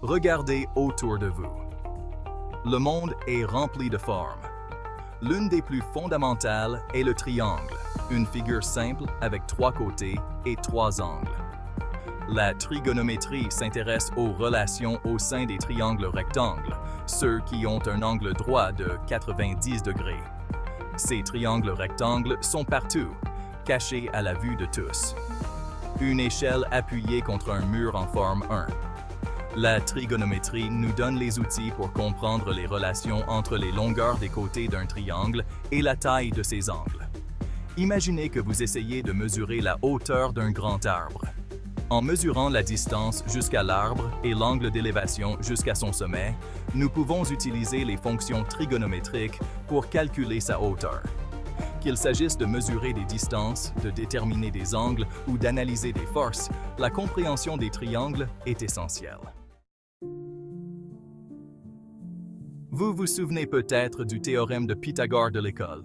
Regardez autour de vous. Le monde est rempli de formes. L'une des plus fondamentales est le triangle, une figure simple avec 3 côtés et 3 angles. La trigonométrie s'intéresse aux relations au sein des triangles rectangles, ceux qui ont un angle droit de 90 degrés. Ces triangles rectangles sont partout, cachés à la vue de tous. Une échelle appuyée contre un mur en forme 1. La trigonométrie nous donne les outils pour comprendre les relations entre les longueurs des côtés d'un triangle et la taille de ses angles. Imaginez que vous essayez de mesurer la hauteur d'un grand arbre. En mesurant la distance jusqu'à l'arbre et l'angle d'élévation jusqu'à son sommet, nous pouvons utiliser les fonctions trigonométriques pour calculer sa hauteur. Qu'il s'agisse de mesurer des distances, de déterminer des angles ou d'analyser des forces, la compréhension des triangles est essentielle. Vous vous souvenez peut-être du théorème de Pythagore de l'école.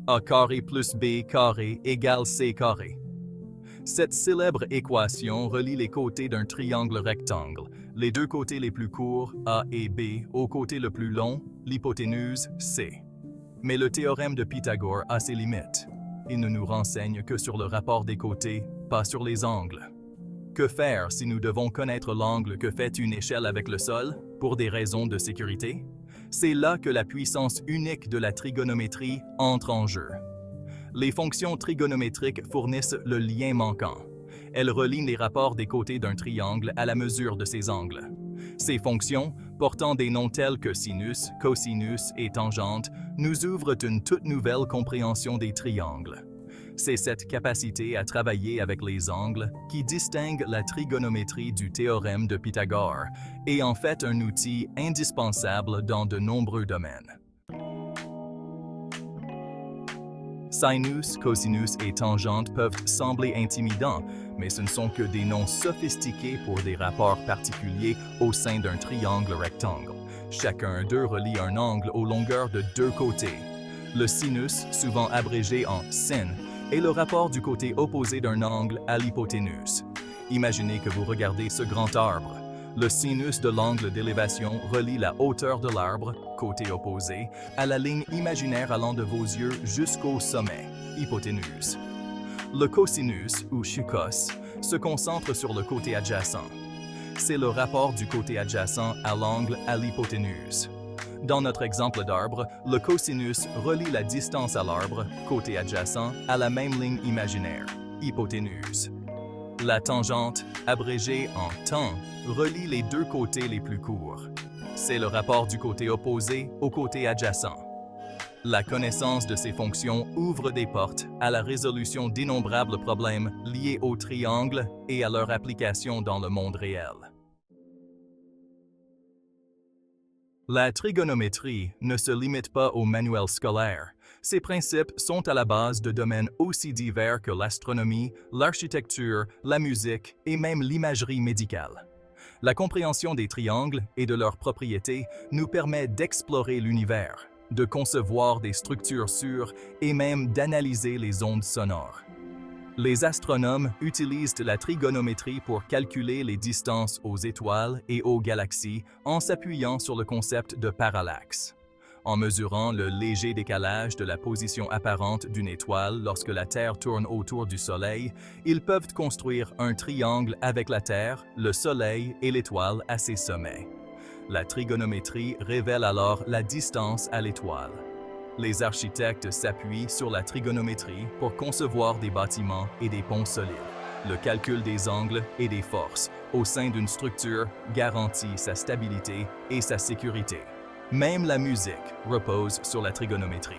A carré plus B carré égale C carré. Cette célèbre équation relie les côtés d'un triangle rectangle, les deux côtés les plus courts, A et B, au côté le plus long, l'hypoténuse, C. Mais le théorème de Pythagore a ses limites. Il ne nous renseigne que sur le rapport des côtés, pas sur les angles. Que faire si nous devons connaître l'angle que fait une échelle avec le sol, pour des raisons de sécurité? C'est là que la puissance unique de la trigonométrie entre en jeu. Les fonctions trigonométriques fournissent le lien manquant. Elles relient les rapports des côtés d'un triangle à la mesure de ses angles. Ces fonctions, portant des noms tels que sinus, cosinus et tangente, nous ouvrent une toute nouvelle compréhension des triangles. C'est cette capacité à travailler avec les angles qui distingue la trigonométrie du théorème de Pythagore et en fait un outil indispensable dans de nombreux domaines. Sinus, cosinus et tangente peuvent sembler intimidants, mais ce ne sont que des noms sophistiqués pour des rapports particuliers au sein d'un triangle rectangle. Chacun d'eux relie un angle aux longueurs de 2 côtés. Le sinus, souvent abrégé en sin, est le rapport du côté opposé d'un angle à l'hypoténuse. Imaginez que vous regardez ce grand arbre. Le sinus de l'angle d'élévation relie la hauteur de l'arbre, côté opposé, à la ligne imaginaire allant de vos yeux jusqu'au sommet, hypoténuse. Le cosinus, ou chukos, se concentre sur le côté adjacent. C'est le rapport du côté adjacent à l'angle à l'hypoténuse. Dans notre exemple d'arbre, le cosinus relie la distance à l'arbre, côté adjacent, à la même ligne imaginaire, hypoténuse. La tangente, abrégée en tan, relie les 2 côtés les plus courts. C'est le rapport du côté opposé au côté adjacent. La connaissance de ces fonctions ouvre des portes à la résolution d'innombrables problèmes liés aux triangles et à leur application dans le monde réel. La trigonométrie ne se limite pas aux manuels scolaires. Ces principes sont à la base de domaines aussi divers que l'astronomie, l'architecture, la musique et même l'imagerie médicale. La compréhension des triangles et de leurs propriétés nous permet d'explorer l'univers, de concevoir des structures sûres et même d'analyser les ondes sonores. Les astronomes utilisent la trigonométrie pour calculer les distances aux étoiles et aux galaxies en s'appuyant sur le concept de parallaxe. En mesurant le léger décalage de la position apparente d'une étoile lorsque la Terre tourne autour du Soleil, ils peuvent construire un triangle avec la Terre, le Soleil et l'étoile à ses sommets. La trigonométrie révèle alors la distance à l'étoile. Les architectes s'appuient sur la trigonométrie pour concevoir des bâtiments et des ponts solides. Le calcul des angles et des forces au sein d'une structure garantit sa stabilité et sa sécurité. Même la musique repose sur la trigonométrie.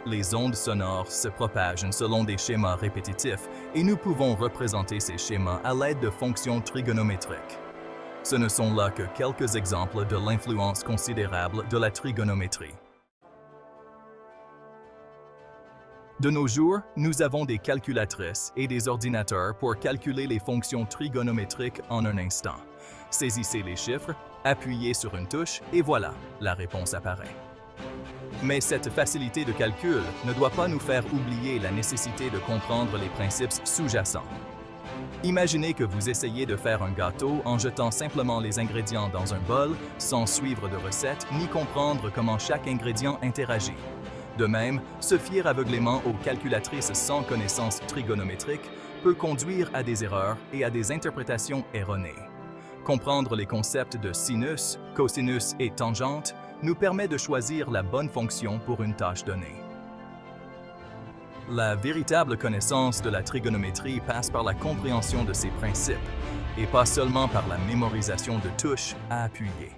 Les ondes sonores se propagent selon des schémas répétitifs et nous pouvons représenter ces schémas à l'aide de fonctions trigonométriques. Ce ne sont là que quelques exemples de l'influence considérable de la trigonométrie. De nos jours, nous avons des calculatrices et des ordinateurs pour calculer les fonctions trigonométriques en un instant. Saisissez les chiffres, appuyez sur une touche et voilà, la réponse apparaît. Mais cette facilité de calcul ne doit pas nous faire oublier la nécessité de comprendre les principes sous-jacents. Imaginez que vous essayez de faire un gâteau en jetant simplement les ingrédients dans un bol sans suivre de recette ni comprendre comment chaque ingrédient interagit. De même, se fier aveuglément aux calculatrices sans connaissance trigonométrique peut conduire à des erreurs et à des interprétations erronées. Comprendre les concepts de sinus, cosinus et tangente nous permet de choisir la bonne fonction pour une tâche donnée. La véritable connaissance de la trigonométrie passe par la compréhension de ses principes, et pas seulement par la mémorisation de touches à appuyer.